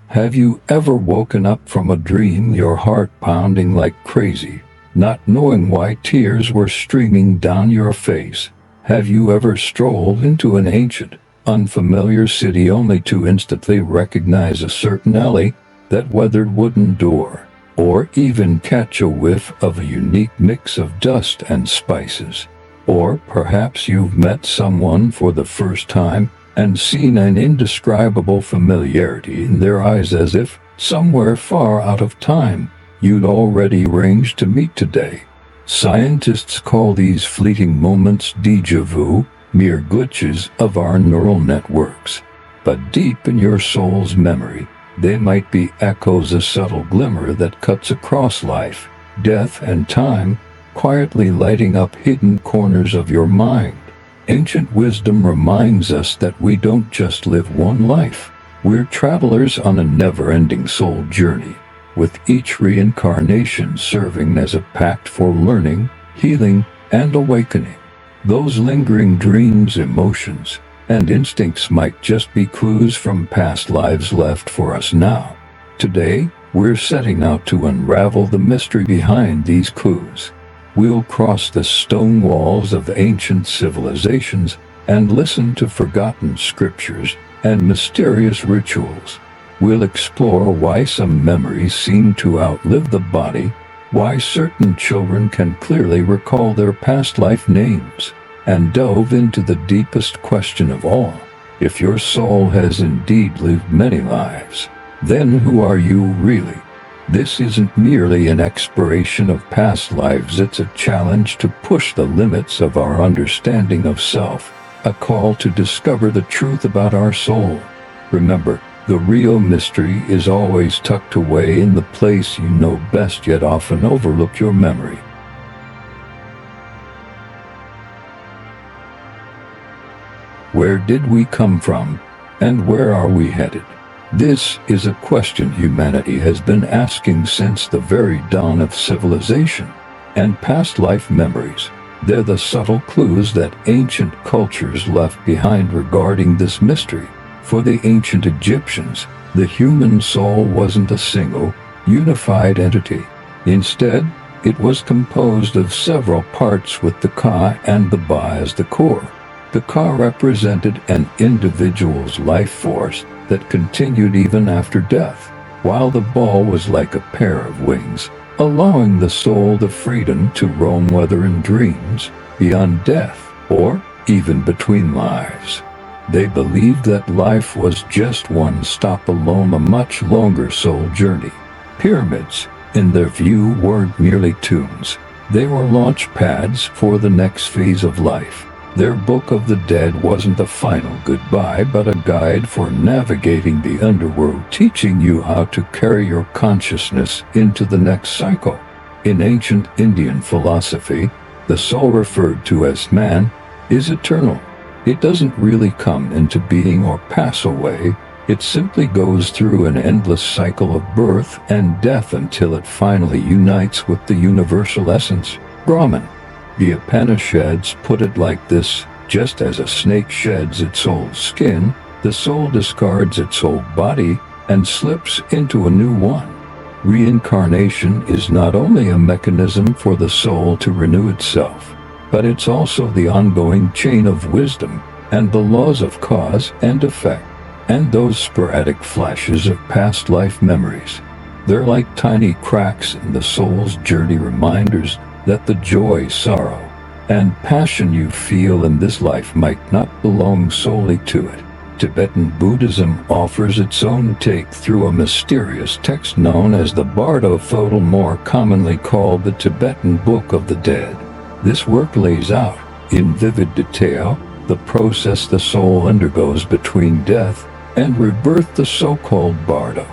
Have you ever woken up from a dream, your heart pounding like crazy, not knowing why tears were streaming down your face? Have you ever strolled into an ancient, unfamiliar city only to instantly recognize a certain alley, that weathered wooden door, or even catch a whiff of a unique mix of dust and spices? Or perhaps you've met someone for the first time and seen an indescribable familiarity in their eyes, as if, somewhere far out of time, you'd already arranged to meet today. Scientists call these fleeting moments déjà vu, mere glitches of our neural networks. But deep in your soul's memory, they might be echoes, a subtle glimmer that cuts across life, death, and time, quietly lighting up hidden corners of your mind. Ancient wisdom reminds us that we don't just live one life. We're travelers on a never-ending soul journey, with each reincarnation serving as a pact for learning, healing, and awakening. Those lingering dreams, emotions, and instincts might just be clues from past lives left for us now. Today, we're setting out to unravel the mystery behind these clues. We'll cross the stone walls of ancient civilizations and listen to forgotten scriptures and mysterious rituals. We'll explore why some memories seem to outlive the body, why certain children can clearly recall their past life names, and delve into the deepest question of all. If your soul has indeed lived many lives, then who are you really? This isn't merely an exploration of past lives, it's a challenge to push the limits of our understanding of self, a call to discover the truth about our soul. Remember, the real mystery is always tucked away in the place you know best, yet often overlook: your memory. Where did we come from, and where are we headed? This is a question humanity has been asking since the very dawn of civilization. And past life memories, they're the subtle clues that ancient cultures left behind regarding this mystery. For the ancient Egyptians, the human soul wasn't a single, unified entity. Instead, it was composed of several parts, with the Ka and the Ba as the core. The Ka represented an individual's life force that continued even after death, while the Ba was like a pair of wings, allowing the soul the freedom to roam, whether in dreams, beyond death, or even between lives. They believed that life was just one stop along a much longer soul journey. Pyramids, in their view, weren't merely tombs. They were launch pads for the next phase of life. Their Book of the Dead wasn't a final goodbye, but a guide for navigating the underworld, teaching you how to carry your consciousness into the next cycle. In ancient Indian philosophy, the soul, referred to as man, is eternal. It doesn't really come into being or pass away. It simply goes through an endless cycle of birth and death until it finally unites with the universal essence, Brahman. The Upanishads put it like this: just as a snake sheds its old skin, the soul discards its old body and slips into a new one. Reincarnation is not only a mechanism for the soul to renew itself, but it's also the ongoing chain of wisdom and the laws of cause and effect. And those sporadic flashes of past life memories, they're like tiny cracks in the soul's journey, reminders that the joy, sorrow, and passion you feel in this life might not belong solely to it. Tibetan Buddhism offers its own take through a mysterious text known as the Bardo Photal, more commonly called the Tibetan Book of the Dead. This work lays out, in vivid detail, the process the soul undergoes between death and rebirth, the so-called Bardo.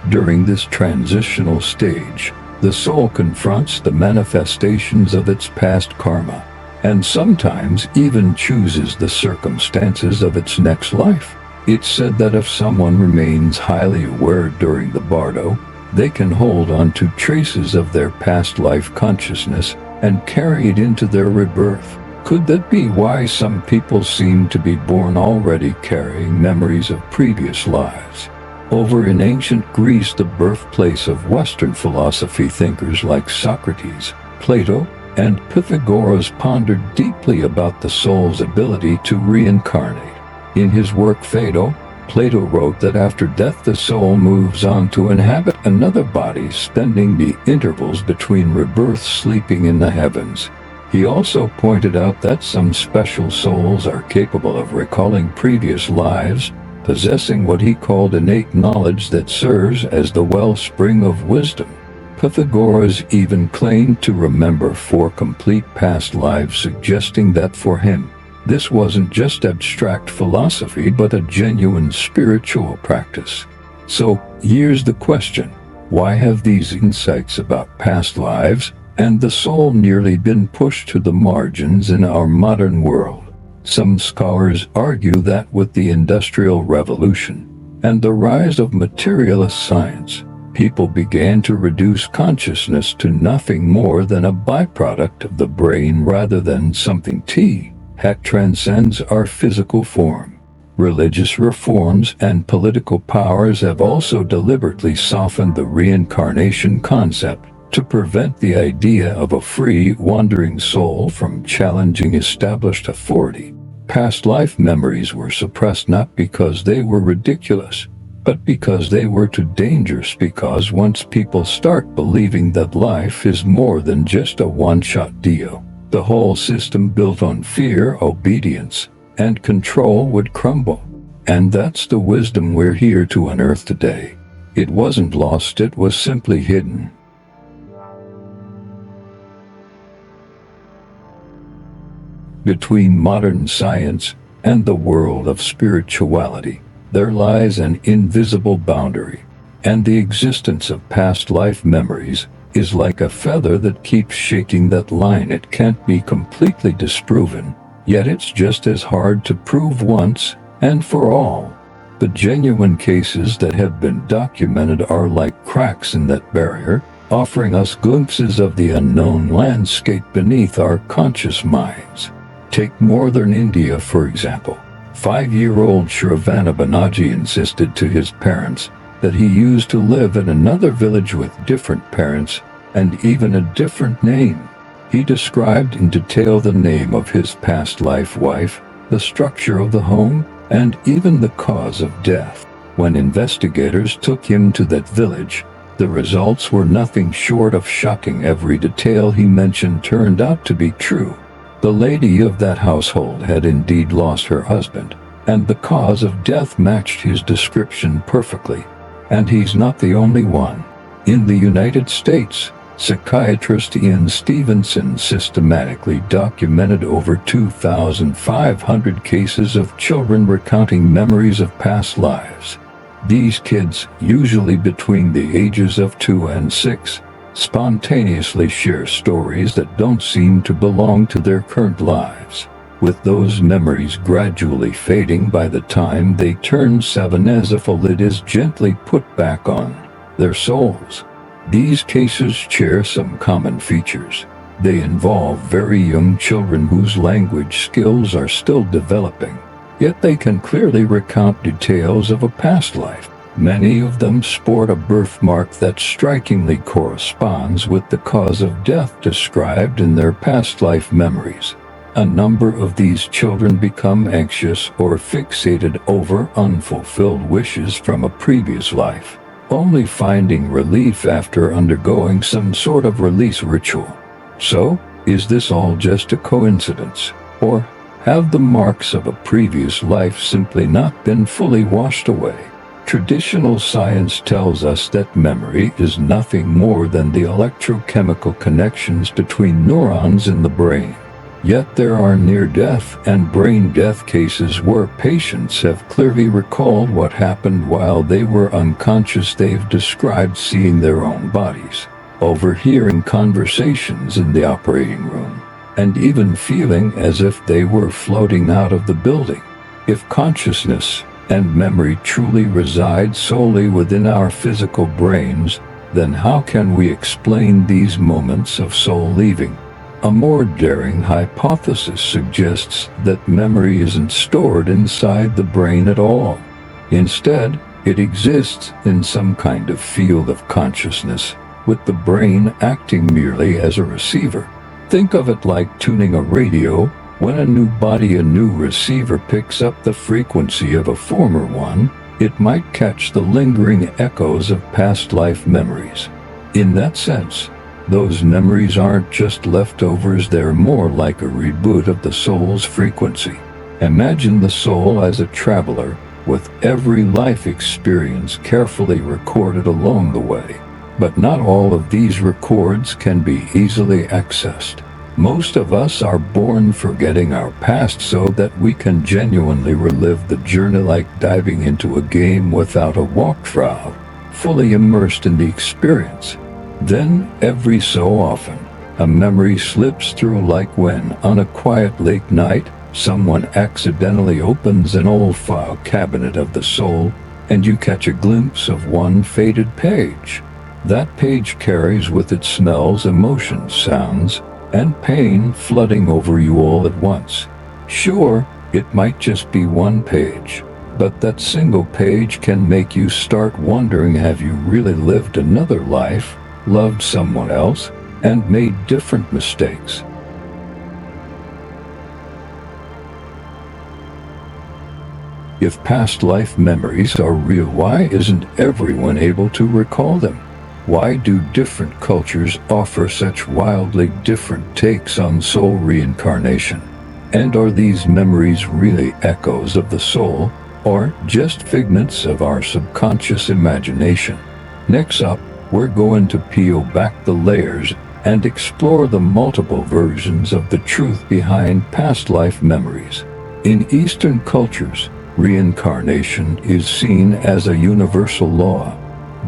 During this transitional stage, the soul confronts the manifestations of its past karma, and sometimes even chooses the circumstances of its next life. It's said that if someone remains highly aware during the Bardo, they can hold on to traces of their past life consciousness and carry it into their rebirth. Could that be why some people seem to be born already carrying memories of previous lives? Over in ancient Greece, the birthplace of Western philosophy, thinkers like Socrates, Plato, and Pythagoras pondered deeply about the soul's ability to reincarnate. In his work Phaedo, Plato wrote that after death the soul moves on to inhabit another body, spending the intervals between rebirths sleeping in the heavens. He also pointed out that some special souls are capable of recalling previous lives, possessing what he called innate knowledge that serves as the wellspring of wisdom. Pythagoras even claimed to remember 4 complete past lives, suggesting that for him, this wasn't just abstract philosophy but a genuine spiritual practice. So, here's the question: why have these insights about past lives and the soul nearly been pushed to the margins in our modern world? Some scholars argue that with the Industrial Revolution and the rise of materialist science, people began to reduce consciousness to nothing more than a byproduct of the brain rather than something that transcends our physical form. Religious reforms and political powers have also deliberately softened the reincarnation concept to prevent the idea of a free, wandering soul from challenging established authority. Past life memories were suppressed not because they were ridiculous, but because they were too dangerous. Because once people start believing that life is more than just a one-shot deal, the whole system built on fear, obedience, and control would crumble. And that's the wisdom we're here to unearth today. It wasn't lost, it was simply hidden. Between modern science and the world of spirituality, there lies an invisible boundary, and the existence of past life memories is like a feather that keeps shaking that line. It can't be completely disproven, yet it's just as hard to prove once and for all. The genuine cases that have been documented are like cracks in that barrier, offering us glimpses of the unknown landscape beneath our conscious minds. Take northern India, for example. 5-year-old Shravana Banerjee insisted to his parents that he used to live in another village with different parents and even a different name. He described in detail the name of his past life wife, the structure of the home, and even the cause of death. When investigators took him to that village, the results were nothing short of shocking. Every detail he mentioned turned out to be true. The lady of that household had indeed lost her husband, and the cause of death matched his description perfectly. And he's not the only one. In the United States, psychiatrist Ian Stevenson systematically documented over 2,500 cases of children recounting memories of past lives. These kids, usually between the ages of 2 and 6, spontaneously share stories that don't seem to belong to their current lives, with those memories gradually fading by the time they turn 7 as if a lid is gently put back on their souls. These cases share some common features. They involve very young children whose language skills are still developing, yet they can clearly recount details of a past life. Many of them sport a birthmark that strikingly corresponds with the cause of death described in their past life memories. A number of these children become anxious or fixated over unfulfilled wishes from a previous life, only finding relief after undergoing some sort of release ritual. So, is this all just a coincidence? Or have the marks of a previous life simply not been fully washed away? Traditional science tells us that memory is nothing more than the electrochemical connections between neurons in the brain. Yet there are near-death and brain-death cases where patients have clearly recalled what happened while they were unconscious. They've described seeing their own bodies, overhearing conversations in the operating room, and even feeling as if they were floating out of the building. If consciousness and memory truly reside solely within our physical brains, then how can we explain these moments of soul leaving? A more daring hypothesis suggests that memory isn't stored inside the brain at all. Instead, It exists in some kind of field of consciousness, with the brain acting merely as a receiver. Think of it like tuning a radio. When a new receiver picks up the frequency of a former one, it might catch the lingering echoes of past life memories. In that sense, those memories aren't just leftovers, they're more like a reboot of the soul's frequency. Imagine the soul as a traveler, with every life experience carefully recorded along the way. But not all of these records can be easily accessed. Most of us are born forgetting our past so that we can genuinely relive the journey, like diving into a game without a walkthrough, fully immersed in the experience. Then, every so often, a memory slips through, like when, on a quiet late night, someone accidentally opens an old file cabinet of the soul, and you catch a glimpse of one faded page. That page carries with it smells, emotions, sounds, and pain flooding over you all at once. Sure, it might just be one page, but that single page can make you start wondering, have you really lived another life, loved someone else, and made different mistakes? If past life memories are real, why isn't everyone able to recall them? Why do different cultures offer such wildly different takes on soul reincarnation? And are these memories really echoes of the soul, or just figments of our subconscious imagination? Next up, we're going to peel back the layers and explore the multiple versions of the truth behind past life memories. In Eastern cultures, reincarnation is seen as a universal law.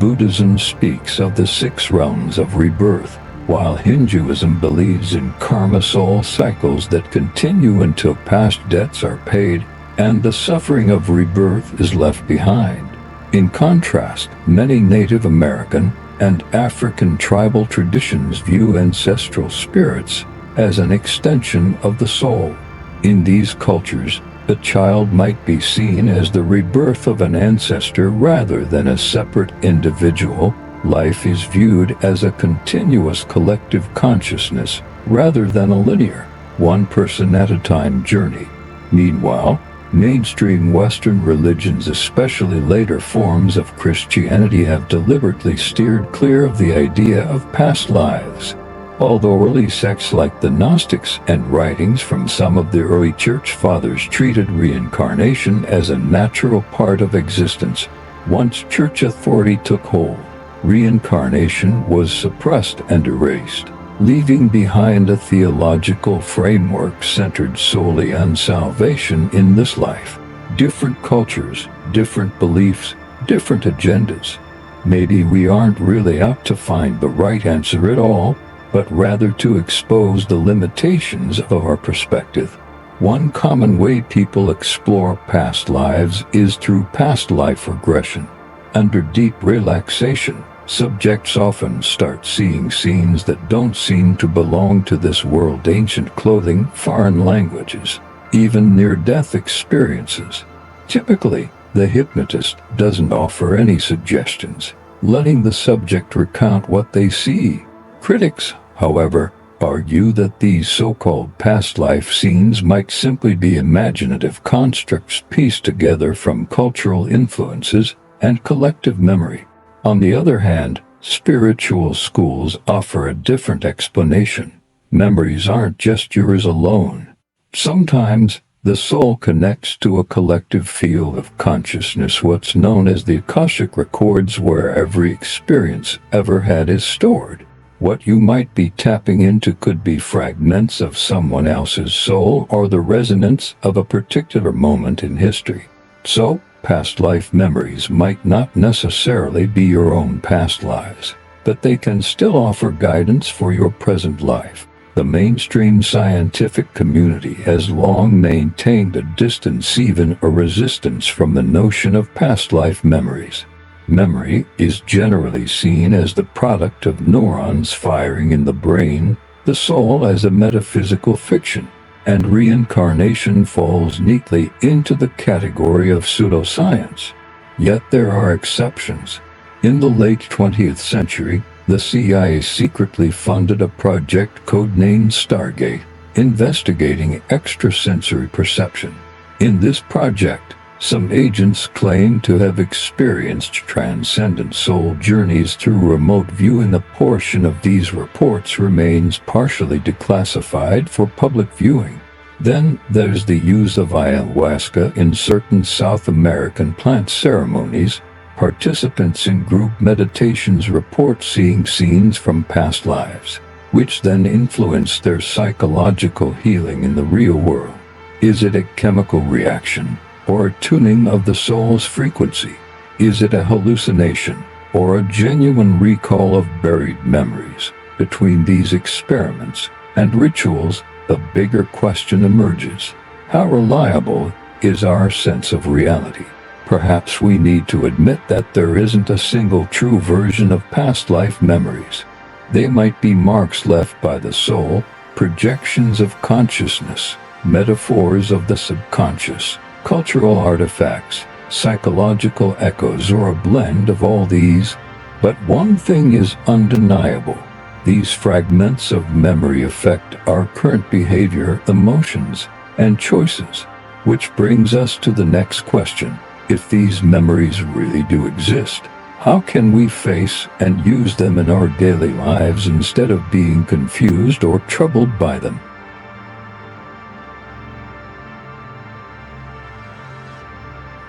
Buddhism speaks of the 6 realms of rebirth, while Hinduism believes in karma, soul cycles that continue until past debts are paid and the suffering of rebirth is left behind. In contrast, many Native American and African tribal traditions view ancestral spirits as an extension of the soul. In these cultures, a child might be seen as the rebirth of an ancestor rather than a separate individual. Life is viewed as a continuous collective consciousness rather than a linear, one person at a time journey. Meanwhile, mainstream Western religions, especially later forms of Christianity, have deliberately steered clear of the idea of past lives. Although early sects like the Gnostics and writings from some of the early church fathers treated reincarnation as a natural part of existence, once church authority took hold, reincarnation was suppressed and erased, leaving behind a theological framework centered solely on salvation in this life. Different cultures, different beliefs, different agendas. Maybe we aren't really out to find the right answer at all, but rather to expose the limitations of our perspective. One common way people explore past lives is through past life regression. Under deep relaxation, subjects often start seeing scenes that don't seem to belong to this world: ancient clothing, foreign languages, even near-death experiences. Typically, the hypnotist doesn't offer any suggestions, letting the subject recount what they see. Critics, however, argue that these so-called past life scenes might simply be imaginative constructs pieced together from cultural influences and collective memory. On the other hand, spiritual schools offer a different explanation. Memories aren't just yours alone. Sometimes, the soul connects to a collective field of consciousness, what's known as the Akashic records, where every experience ever had is stored. What you might be tapping into could be fragments of someone else's soul or the resonance of a particular moment in history. So, past life memories might not necessarily be your own past lives, but they can still offer guidance for your present life. The mainstream scientific community has long maintained a distance, even a resistance, from the notion of past life memories. Memory is generally seen as the product of neurons firing in the brain, the soul as a metaphysical fiction, and reincarnation falls neatly into the category of pseudoscience. Yet there are exceptions. In the late 20th century, the CIA secretly funded a project codenamed Stargate, investigating extrasensory perception. In this project, some agents claim to have experienced transcendent soul journeys through remote viewing. A portion of these reports remains partially declassified for public viewing. Then there's the use of ayahuasca in certain South American plant ceremonies. Participants in group meditations report seeing scenes from past lives, which then influence their psychological healing in the real world. Is it a chemical reaction, or a tuning of the soul's frequency? Is it a hallucination, or a genuine recall of buried memories? Between these experiments and rituals, the bigger question emerges: how reliable is our sense of reality? Perhaps we need to admit that there isn't a single true version of past life memories. They might be marks left by the soul, projections of consciousness, metaphors of the subconscious, cultural artifacts, psychological echoes, or a blend of all these. But one thing is undeniable: these fragments of memory affect our current behavior, emotions, and choices. Which brings us to the next question: if these memories really do exist, how can we face and use them in our daily lives instead of being confused or troubled by them?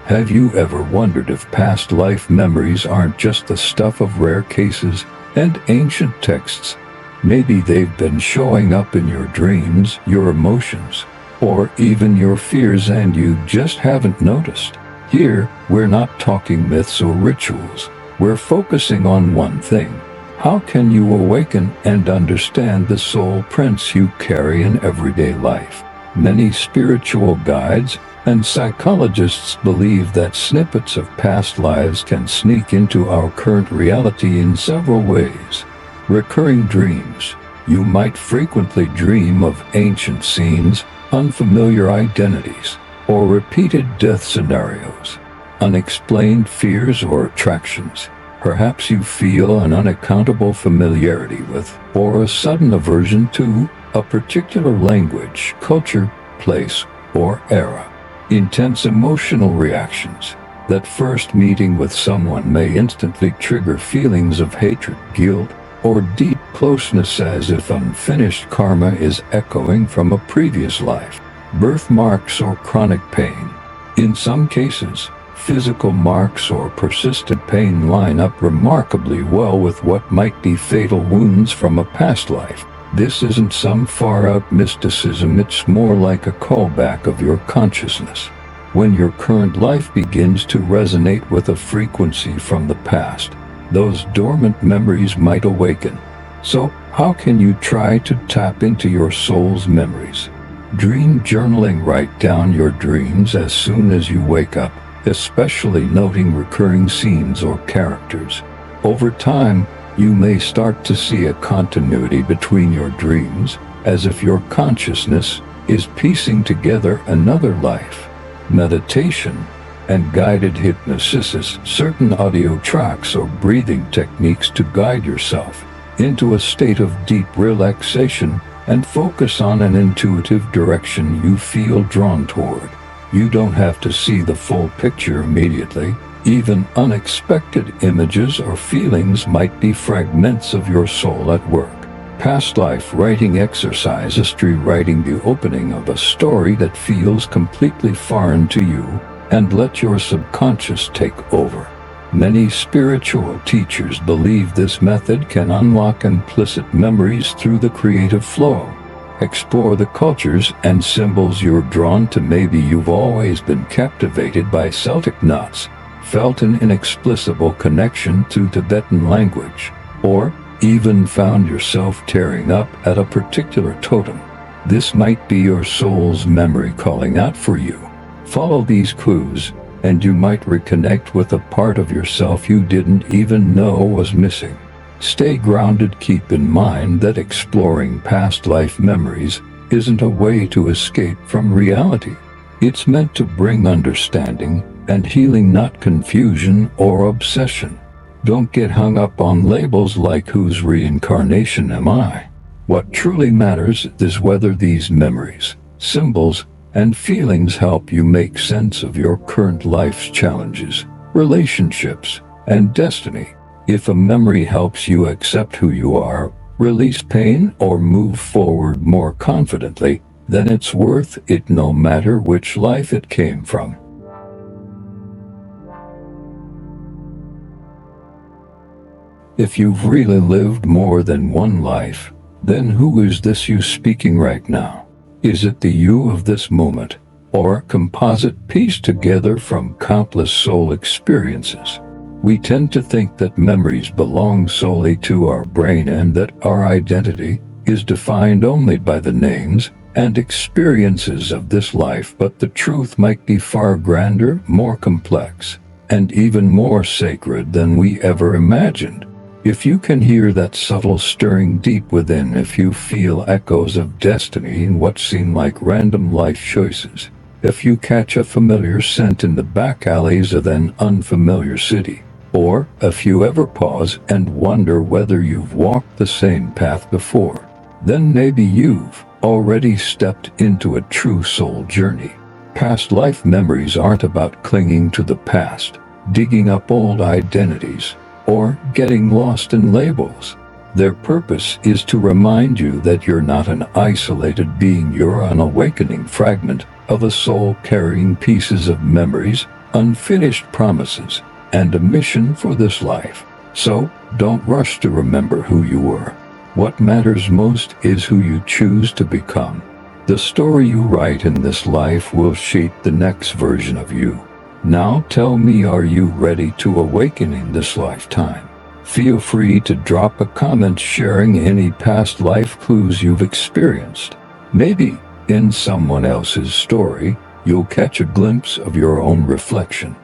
Have you ever wondered if past life memories aren't just the stuff of rare cases and ancient texts? Maybe they've been showing up in your dreams, your emotions, or even your fears, and you just haven't noticed. Here, we're not talking myths or rituals. We're focusing on one thing: how can you awaken and understand the soul prints you carry in everyday life? Many spiritual guides and psychologists believe that snippets of past lives can sneak into our current reality in several ways. Recurring dreams. You might frequently dream of ancient scenes, unfamiliar identities, or repeated death scenarios. Unexplained fears or attractions. Perhaps you feel an unaccountable familiarity with, or a sudden aversion to, a particular language, culture, place, or era. Intense emotional reactions. That first meeting with someone may instantly trigger feelings of hatred, guilt, or deep closeness, as if unfinished karma is echoing from a previous life. Birthmarks or chronic pain. In some cases, physical marks or persistent pain line up remarkably well with what might be fatal wounds from a past life. This isn't some far-out mysticism, it's more like a callback of your consciousness. When your current life begins to resonate with a frequency from the past, those dormant memories might awaken. So, how can you try to tap into your soul's memories? Dream journaling. Write down your dreams as soon as you wake up, especially noting recurring scenes or characters. Over time, you may start to see a continuity between your dreams, as if your consciousness is piecing together another life. Meditation and guided hypnosis. Certain audio tracks or breathing techniques to guide yourself into a state of deep relaxation and focus on an intuitive direction you feel drawn toward. You don't have to see the full picture immediately. Even unexpected images or feelings might be fragments of your soul at work. Past life writing exercise. History writing. The opening of a story that feels completely foreign to you, and let your subconscious take over. Many spiritual teachers believe this method can unlock implicit memories through the creative flow. Explore the cultures and symbols you're drawn to. Maybe you've always been captivated by Celtic knots, felt an inexplicable connection to Tibetan language, or even found yourself tearing up at a particular totem. This might be your soul's memory calling out for you. Follow these clues, and you might reconnect with a part of yourself you didn't even know was missing. Stay grounded. Keep in mind that exploring past life memories isn't a way to escape from reality. It's meant to bring understanding, and healing, not confusion or obsession. Don't get hung up on labels like whose reincarnation am I? What truly matters is whether these memories, symbols, and feelings help you make sense of your current life's challenges, relationships, and destiny. If a memory helps you accept who you are, release pain, or move forward more confidently, then it's worth it no matter which life it came from. If you've really lived more than one life, then who is this you speaking right now? Is it the you of this moment, or a composite pieced together from countless soul experiences? We tend to think that memories belong solely to our brain and that our identity is defined only by the names and experiences of this life, but the truth might be far grander, more complex, and even more sacred than we ever imagined. If you can hear that subtle stirring deep within, if you feel echoes of destiny in what seem like random life choices, if you catch a familiar scent in the back alleys of an unfamiliar city, or if you ever pause and wonder whether you've walked the same path before, then maybe you've already stepped into a true soul journey. Past life memories aren't about clinging to the past, digging up old identities, or getting lost in labels. Their purpose is to remind you that you're not an isolated being, you're an awakening fragment of a soul carrying pieces of memories, unfinished promises, and a mission for this life. So, don't rush to remember who you were. What matters most is who you choose to become. The story you write in this life will shape the next version of you. Now tell me, are you ready to awaken in this lifetime? Feel free to drop a comment sharing any past life clues you've experienced. Maybe, in someone else's story, you'll catch a glimpse of your own reflection.